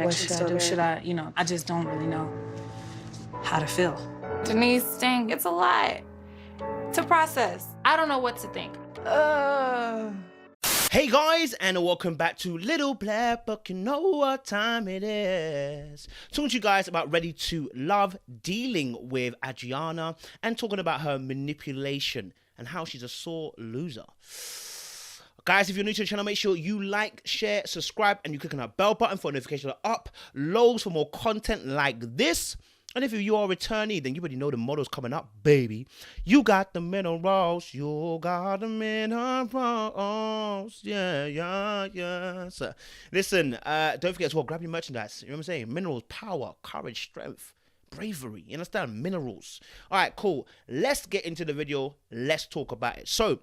What should I do? Should I, I just don't really know how to feel. Denise, dang, it's a lot to process. I don't know what to think. Hey guys, and welcome back to Little Black Book. You know what time it is. Talking to you guys about Ready to Love, dealing with Adrianna, and talking about her manipulation and how she's a sore loser. Guys, if you're new to the channel, make sure you like, share, subscribe, and you click on that bell button for notifications uploads for more content like this. And if you are a returnee, then you already know the model's coming up, baby. You got the minerals, you got the minerals. Yeah. So, listen, don't forget as well, grab your merchandise. You know what I'm saying? Minerals, power, courage, strength, bravery. You understand? Minerals. All right, cool. Let's get into the video. Let's talk about it. So,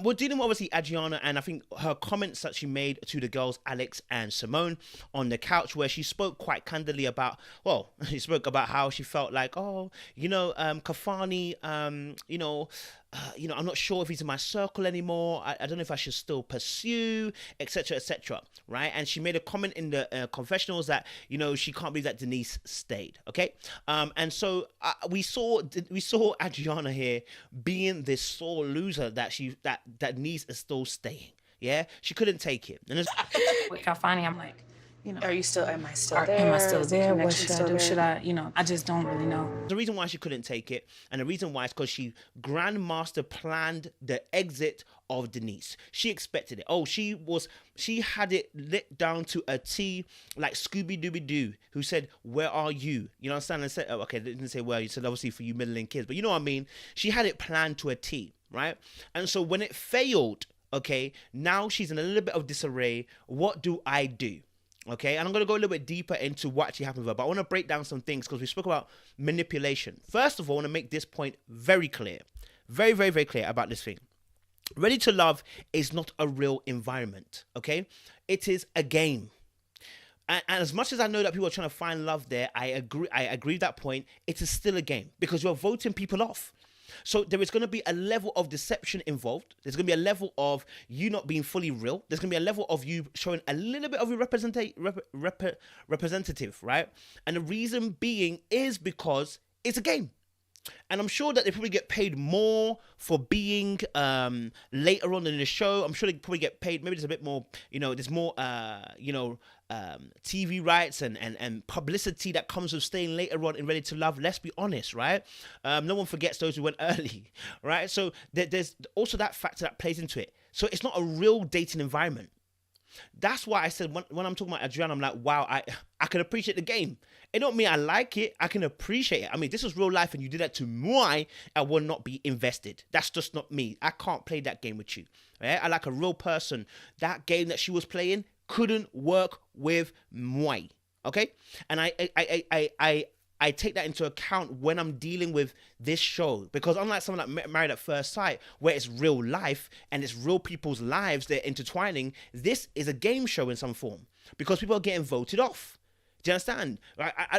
we're dealing with obviously Adrianna, and I think her comments that she made to the girls Alex and Simone on the couch, where she spoke quite candidly about, well, she spoke about how she felt like, Kafani, I'm not sure if he's in my circle anymore. I don't know if I should still pursue, etc., right? And she made a comment in the confessionals that, she can't believe that Denise stayed, okay? And so we saw Adrianna here being this sore loser that Denise is still staying, yeah? She couldn't take it. And With Kafani, I'm like, Am I still there? Am I still there? What should I do? Should I, I just don't really know. The reason why she couldn't take it, and the reason why is because she grandmaster planned the exit of Denise. She expected it. Oh, she had it lit down to a T, like Scooby-Dooby-Doo, who said, "Where are you?" You know what I'm saying? And said, oh, okay, they didn't say where. You said obviously for you middling kids, but you know what I mean. She had it planned to a T, right? And so when it failed, okay, now she's in a little bit of disarray. What do I do? Okay, and I'm going to go a little bit deeper into what actually happened with her, but I want to break down some things because we spoke about manipulation. First of all, I want to make this point very clear, very, very, very clear about this thing. Ready to Love is not a real environment, okay? It is a game. And as much as I know that people are trying to find love there, I agree with that point. It is still a game because you're voting people off. So there is going to be a level of deception involved. There's going to be a level of you not being fully real. There's going to be a level of you showing a little bit of your representative, right? And the reason being is because it's a game. And I'm sure that they probably get paid more for being later on in the show. I'm sure they probably get paid. Maybe there's a bit more, there's more, TV rights and publicity that comes with staying later on in Ready to Love. Let's be honest, right? No one forgets those who went early, right? So there's also that factor that plays into it. So it's not a real dating environment. That's why I said when I'm talking about Adrianna, I'm like, wow, I can appreciate the game. It don't mean I like it. I can appreciate it. I mean, this is real life and you did that to me, I will not be invested. That's just not me. I can't play that game with you. Right? I like a real person. That game that she was playing couldn't work with me. Okay? And I take that into account when I'm dealing with this show, because unlike someone like Married at First Sight, where it's real life and it's real people's lives, they're intertwining, this is a game show in some form because people are getting voted off. Do you understand?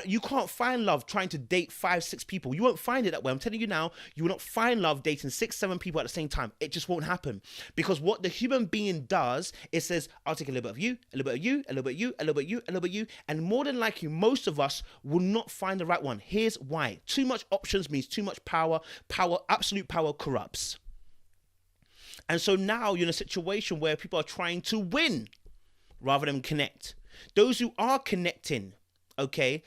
You can't find love trying to date 5, 6 people. You won't find it that way. I'm telling you now, you will not find love dating 6, 7 people at the same time. It just won't happen. Because what the human being does, it says, I'll take a little bit of you, a little bit of you, a little bit of you, a little bit of you, a little bit of you. And more than likely, most of us will not find the right one. Here's why. Too much options means too much power. Absolute power corrupts. And so now you're in a situation where people are trying to win rather than connect. Those who are connecting, okay,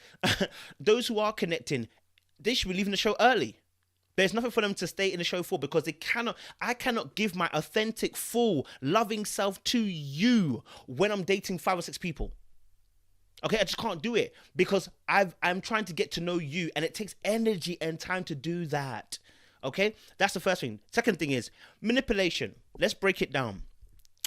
those who are connecting, they should be leaving the show early. There's nothing for them to stay in the show for because I cannot give my authentic, full, loving self to you when I'm dating 5 or 6 people. Okay, I just can't do it because I'm trying to get to know you and it takes energy and time to do that. Okay, that's the first thing. Second thing is manipulation. Let's break it down.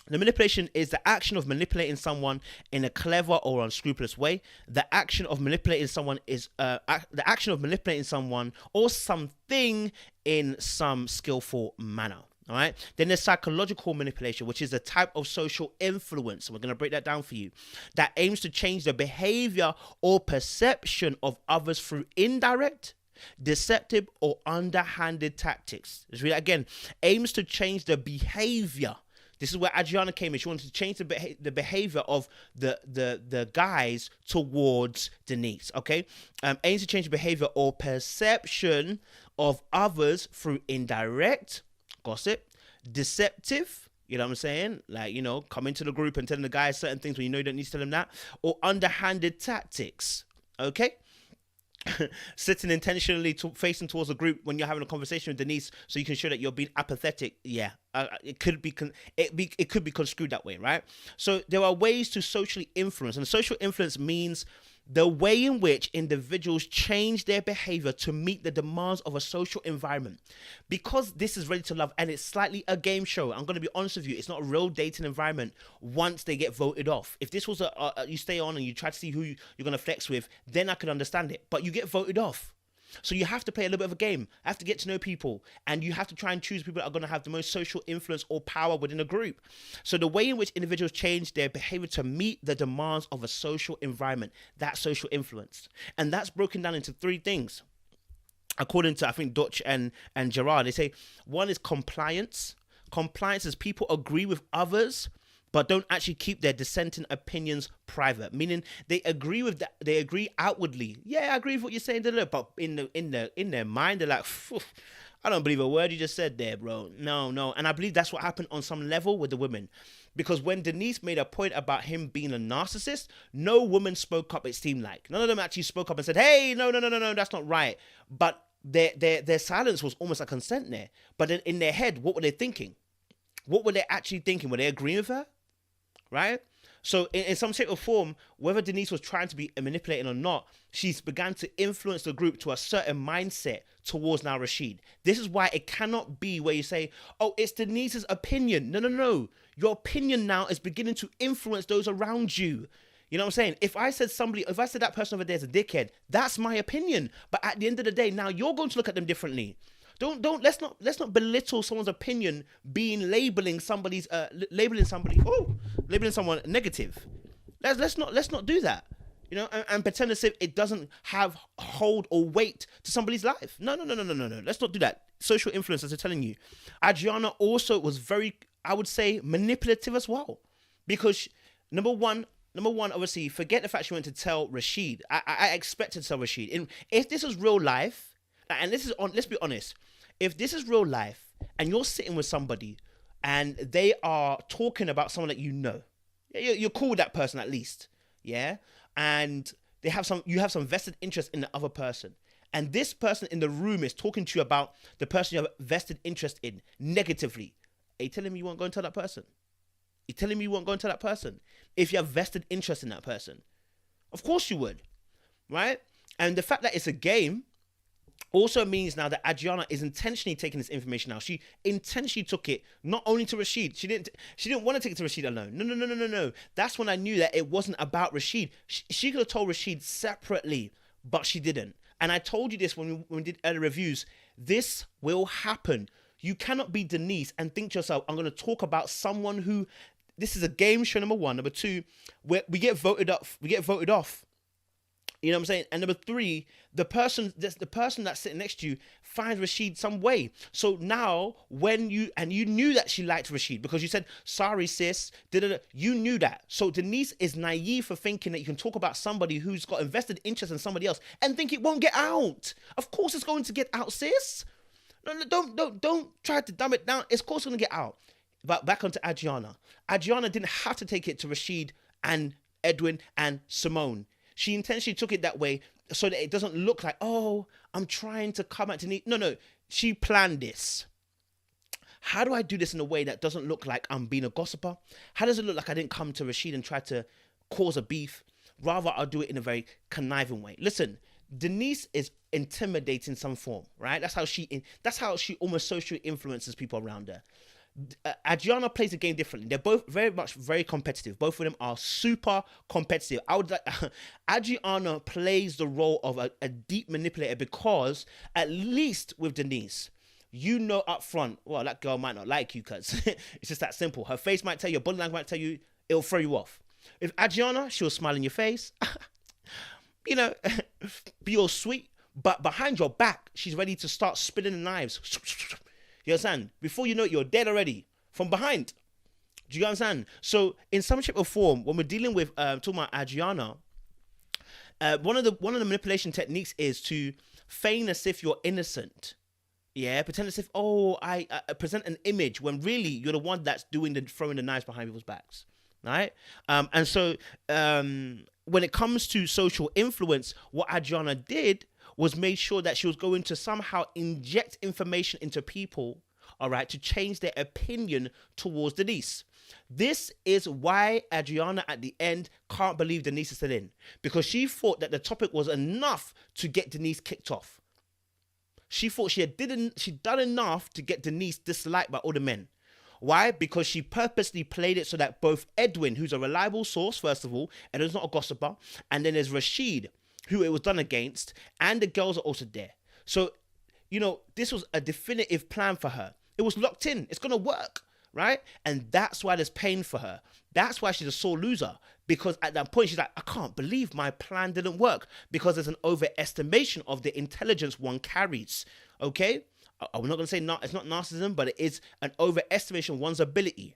The manipulation is the action of manipulating someone in a clever or unscrupulous way. The action of manipulating someone is the action of manipulating someone or something in some skillful manner. All right. Then there's psychological manipulation, which is a type of social influence. And we're going to break that down for you. That aims to change the behavior or perception of others through indirect, deceptive, or underhanded tactics. Let's read that again. Aims to change the behavior, This is where Adrianna came in. She wanted to change the behavior of the guys towards Denise. Okay, aims to change the behavior or perception of others through indirect gossip, deceptive. You know what I'm saying? Like, you know, coming to the group and telling the guys certain things when you know you don't need to tell them that, or underhanded tactics. Okay. Sitting intentionally facing towards the group when you're having a conversation with Denise, so you can show that you're being apathetic. Yeah, it could be construed that way, right? So there are ways to socially influence, and social influence means the way in which individuals change their behavior to meet the demands of a social environment. Because this is Ready to Love and it's slightly a game show, I'm going to be honest with you, it's not a real dating environment once they get voted off. If this was you stay on and you try to see who you're going to flex with, then I could understand it. But you get voted off. So you have to play a little bit of a game. I have to get to know people, and you have to try and choose people that are going to have the most social influence or power within a group. So the way in which individuals change their behavior to meet the demands of a social environment, that's social influence. And that's broken down into 3 things. According to, I think, Dutch and Gerard, they say one is compliance. Compliance is people agree with others but don't actually keep their dissenting opinions private. Meaning they agree with that, they agree outwardly. Yeah, I agree with what you're saying, but in their mind, they're like, I don't believe a word you just said there, bro. No. And I believe that's what happened on some level with the women. Because when Denise made a point about him being a narcissist, no woman spoke up, it seemed like. None of them actually spoke up and said, hey, no, that's not right. But their silence was almost a consent there. But in their head, what were they thinking? What were they actually thinking? Were they agreeing with her? Right? So in some shape or form, whether Denise was trying to be manipulating or not, she's began to influence the group to a certain mindset towards now Rashid. This is why it cannot be where you say, oh, it's Denise's opinion. No. Your opinion now is beginning to influence those around you. You know what I'm saying? If I said that person over there is a dickhead, that's my opinion. But at the end of the day, now you're going to look at them differently. Let's not belittle someone's opinion being labeling someone negative. Let's not do that. You know, and pretend as if it doesn't have hold or weight to somebody's life. No. Let's not do that. Social influence, as I'm telling you. Adrianna also was very, I would say, manipulative as well. Because number one, obviously, forget the fact she went to tell Rashid. I expected to tell Rashid. If this is real life, and let's be honest, if this is real life and you're sitting with somebody and they are talking about someone that you know, you're cool with that person at least, yeah, and you have some vested interest in the other person, and this person in the room is talking to you about the person you have vested interest in negatively. Are you telling me you won't go and tell that person? You're telling me you won't go and tell that person if you have vested interest in that person? Of course you would, right? And the fact that it's a game also means now that Adrianna is intentionally taking this information out. She intentionally took it not only to Rashid. She didn't want to take it to Rashid alone. No. That's when I knew that it wasn't about Rashid. She could have told Rashid separately, but she didn't. And I told you this when we did earlier reviews. This will happen. You cannot be Denise and think to yourself, I'm going to talk about someone who, this is a game show, number one. Number two, where we get voted off. You know what I'm saying? And number three, the person that's sitting next to you finds Rashid some way. So now you knew that she liked Rashid because you said, sorry, sis, you knew that. So Denise is naive for thinking that you can talk about somebody who's got invested interest in somebody else and think it won't get out. Of course it's going to get out, sis. No, don't try to dumb it down. It's of course going to get out. But back onto Adrianna. Adrianna didn't have to take it to Rashid and Edwin and Simone. She intentionally took it that way so that it doesn't look like, oh, I'm trying to come at Denise. No. She planned this. How do I do this in a way that doesn't look like I'm being a gossiper? How does it look like I didn't come to Rashid and try to cause a beef? Rather, I'll do it in a very conniving way. Listen, Denise is intimidating some form, right? That's how she almost socially influences people around her. Adrianna plays the game differently. They're both very competitive. Both of them are super competitive. Adrianna plays the role of a deep manipulator because at least with Denise, you know up front, well, that girl might not like you because it's just that simple. Her face might tell you, her body language might tell you, it'll throw you off. With Adrianna, she'll smile in your face, you know, be all sweet, but behind your back, she's ready to start spinning the knives. You understand? Before you know it, you're dead already from behind. Do you understand? So in some shape or form, when we're dealing with talking about Adrianna, one of the manipulation techniques is to feign as if you're innocent. Yeah, pretend as if, I present an image when really you're the one that's throwing the knives behind people's backs, right? And so when it comes to social influence, what Adrianna did was made sure that she was going to somehow inject information into people, all right, to change their opinion towards Denise. This is why Adrianna at the end can't believe Denise is still in, because she thought that the topic was enough to get Denise kicked off. She thought she'd done enough to get Denise disliked by all the men. Why? Because she purposely played it so that both Edwin, who's a reliable source, first of all, and is not a gossiper, and then there's Rashid, who it was done against, and the girls are also there. So, this was a definitive plan for her. It was locked in. It's going to work, right? And that's why there's pain for her. That's why she's a sore loser, because at that point she's like, I can't believe my plan didn't work, because there's an overestimation of the intelligence one carries, okay? I'm not going to say it's not narcissism, but it is an overestimation of one's ability.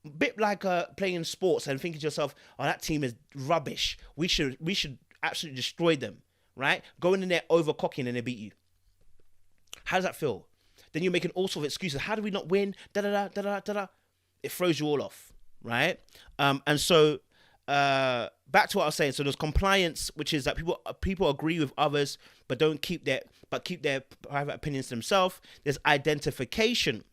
A bit like playing sports and thinking to yourself, that team is rubbish. We should absolutely destroy them, right? Going in there overcocking and they beat you. How does that feel? Then you're making all sorts of excuses. How do we not win? Da-da-da. It throws you all off, right? And so back to what I was saying. So there's compliance, which is that people agree with others, but keep their private opinions to themselves. There's identification,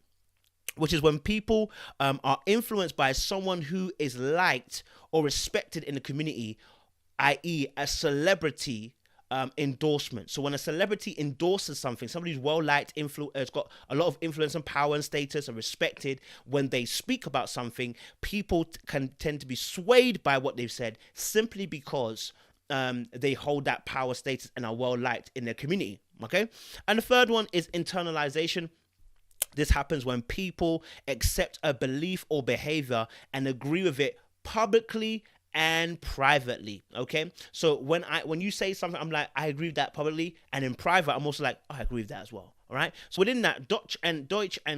which is when people are influenced by someone who is liked or respected in the community, i.e. a celebrity endorsement. So when a celebrity endorses something, somebody who's well liked, has got a lot of influence and power and status and respected, when they speak about something, people can tend to be swayed by what they've said simply because they hold that power, status, and are well liked in their community. Okay. And the third one is internalization. This happens when people accept a belief or behavior and agree with it publicly and privately. Okay, so when you say something, I'm like, I agree with that publicly, and in private I'm also like, I agree with that as well. All right, so within that, Deutsch and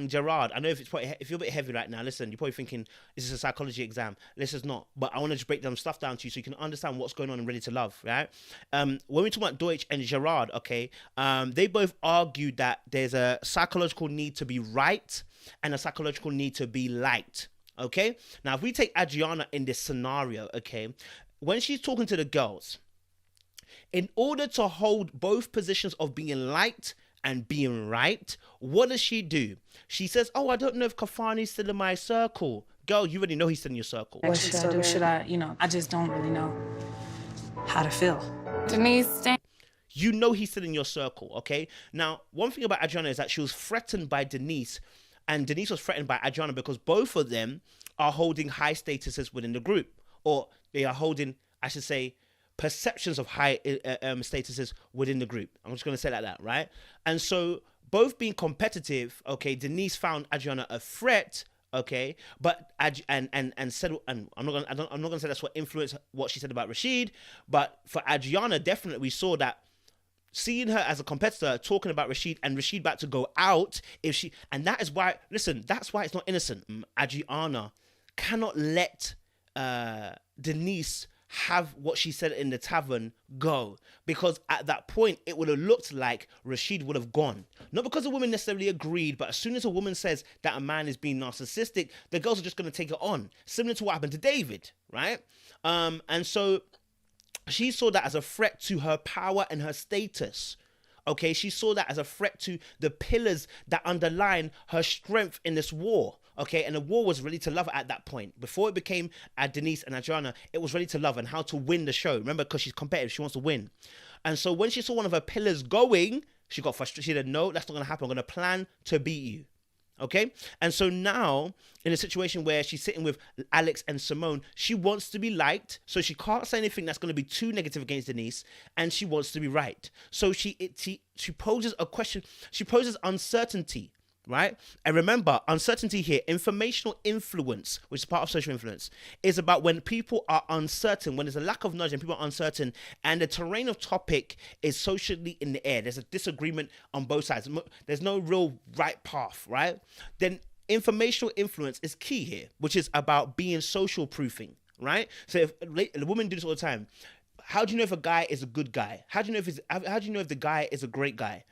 Gerard, I know if you're a bit heavy right now, listen, you're probably thinking, is this a psychology exam? This is not, but I want to just break them stuff down to you so you can understand what's going on in Ready to Love, right? When we talk about Deutsch and Gerard, okay, they both argued that there's a psychological need to be right and a psychological need to be liked. Okay, now if we take Adrianna in this scenario, okay, when she's talking to the girls, in order to hold both positions of being liked and being right, what does she do? She says, I don't know if Kafani's still in my circle. Girl, you already know he's still in your circle. What should I do? Should I, I just don't really know how to feel. Denise, you know he's still in your circle, okay? Now, one thing about Adrianna is that she was threatened by Denise, and Denise was threatened by Adrianna because both of them are holding high statuses within the group, or they are holding, I should say, perceptions of high statuses within the group. I'm just going to say it like that, right? And so both being competitive, okay, Denise found Adrianna a threat, okay, but and said, and I'm not going to say that's what influenced what she said about Rashid, but for Adrianna, definitely we saw that. Seeing her as a competitor talking about Rashid and Rashid about to go out, and that is why, listen, that's why it's not innocent. Adrianna cannot let Denise have what she said in the tavern go, because at that point it would have looked like Rashid would have gone. Not because the woman necessarily agreed, but as soon as a woman says that a man is being narcissistic, the girls are just going to take it on, similar to what happened to David, right? And so she saw that as a threat to her power and her status. Okay, she saw that as a threat to the pillars that underline her strength in this war. Okay, and the war was Ready to Love at that point. Before it became Denise and Adrianna, it was Ready to Love and how to win the show. Remember, because she's competitive, she wants to win. And so when she saw one of her pillars going, she got frustrated. She said, no, that's not going to happen. I'm going to plan to beat you. Okay, and so now in a situation where she's sitting with Alex and Simone, she wants to be liked, so she can't say anything that's going to be too negative against Denise, and she wants to be right. So she poses a question. She poses uncertainty, right? And remember, uncertainty here, informational influence, which is part of social influence, is about when people are uncertain, when there's a lack of knowledge and people are uncertain, and the terrain of topic is socially in the air. There's a disagreement on both sides. There's no real right path, right? Then informational influence is key here, which is about being social proofing, right? So if the women do this all the time, how do you know if a guy is a good guy? How do you know if the guy is a great guy?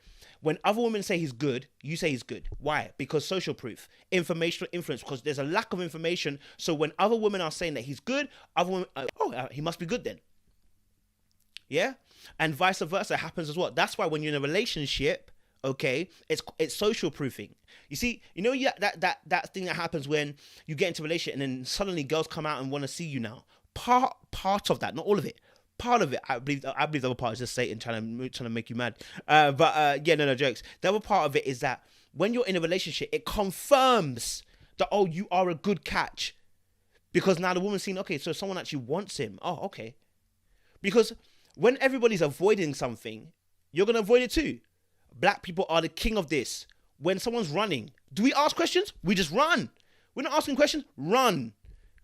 When other women say he's good, you say he's good. Why? Because social proof, informational influence, because there's a lack of information. So when other women are saying that he's good, other women, he must be good then. Yeah? And vice versa happens as well. That's why when you're in a relationship, okay, it's social proofing. You see, that thing that happens when you get into a relationship and then suddenly girls come out and want to see you now. Part of that, not all of it. Part of it, I believe the other part is just Satan trying to make you mad. No jokes. The other part of it is that when you're in a relationship, it confirms that, oh, you are a good catch. Because now the woman's seen, okay, so someone actually wants him. Oh, okay. Because when everybody's avoiding something, you're going to avoid it too. Black people are the king of this. When someone's running, do we ask questions? We just run. We're not asking questions, run.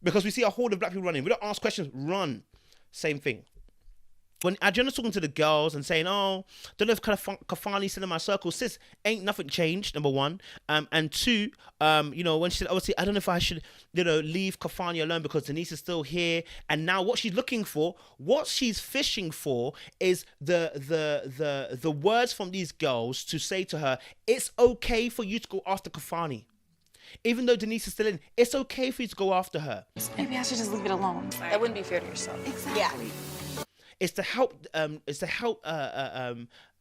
Because we see a horde of black people running. We don't ask questions, run. Same thing. When Adrianna's talking to the girls and saying, oh, don't know if Kafani's still in my circle, sis, ain't nothing changed, number one. And two, when she said, obviously, I don't know if I should, leave Kafani alone because Denise is still here. And now what she's looking for, what she's fishing for is the words from these girls to say to her, it's okay for you to go after Kafani. Even though Denise is still in, it's okay for you to go after her. Maybe I should just leave it alone. That wouldn't be fair to yourself. Exactly. Yeah. It's to help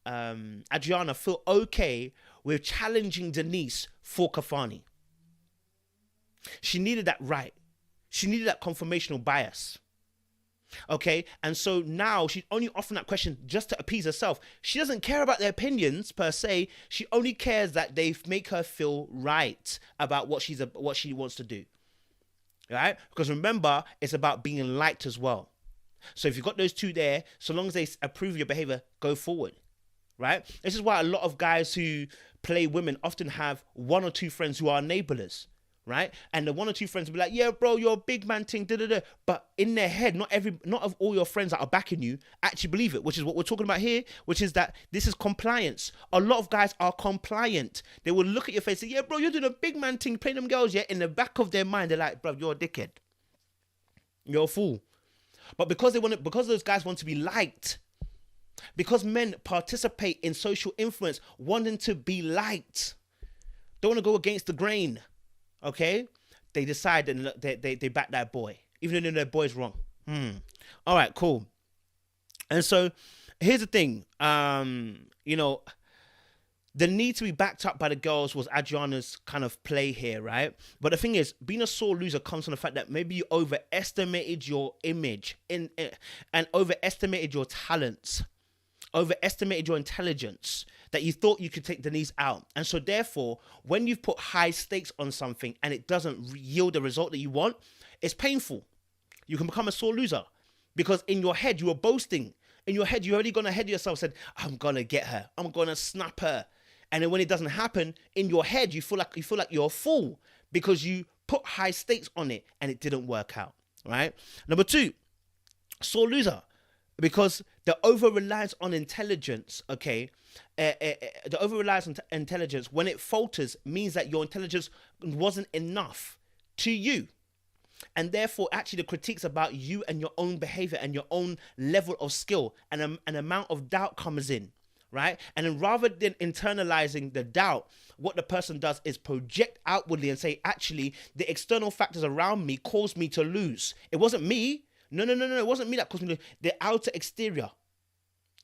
Adrianna feel okay with challenging Denise for Kafani. She needed that right. She needed that confirmational bias. Okay, and so now she's only offering that question just to appease herself. She doesn't care about their opinions per se. She only cares that they make her feel right about what she wants to do. Right? Because remember, it's about being liked as well. So if you've got those two there, so long as they approve your behavior, go forward, right? This is why a lot of guys who play women often have one or two friends who are neighborless, right? And the one or two friends will be like, yeah, bro, you're a big man thing, da-da-da. But in their head, not of all your friends that are backing you actually believe it, which is what we're talking about here, which is that this is compliance. A lot of guys are compliant. They will look at your face and say, yeah, bro, you're doing a big man thing, playing them girls, yeah? In the back of their mind, they're like, bro, you're a dickhead. You're a fool. But because those guys want to be liked, because men participate in social influence, wanting to be liked, don't want to go against the grain, okay? They decide and they back that boy, even though their boy's wrong. All right, cool. And so here's the thing, the need to be backed up by the girls was Adrianna's kind of play here, right? But the thing is, being a sore loser comes from the fact that maybe you overestimated your image and overestimated your talents, overestimated your intelligence, that you thought you could take Denise out. And so therefore, when you've put high stakes on something and it doesn't yield the result that you want, it's painful. You can become a sore loser because in your head, you were boasting. In your head, you already gone ahead of yourself, said, I'm going to get her. I'm going to snap her. And then when it doesn't happen, in your head, you feel like you're a fool because you put high stakes on it and it didn't work out, right? Number two, sore loser, because the over-reliance on intelligence, okay, the over-reliance on intelligence, when it falters, means that your intelligence wasn't enough to you. And therefore, actually, the critiques about you and your own behavior and your own level of skill and an amount of doubt comes in. Right? And then rather than internalizing the doubt, what the person does is project outwardly and say, actually, the external factors around me caused me to lose. It wasn't me. No. It wasn't me that caused me to lose. The outer exterior.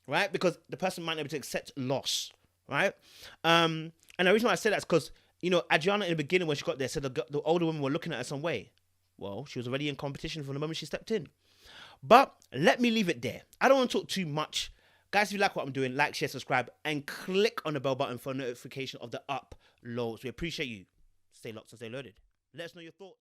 Right? Because the person might not be able to accept loss. Right? And the reason why I say that is because, Adrianna in the beginning when she got there said the older women were looking at her some way. Well, she was already in competition from the moment she stepped in. But let me leave it there. I don't want to talk too much. Guys, if you like what I'm doing, like, share, subscribe, and click on the bell button for notification of the uploads. We appreciate you. Stay locked and stay loaded. Let us know your thoughts.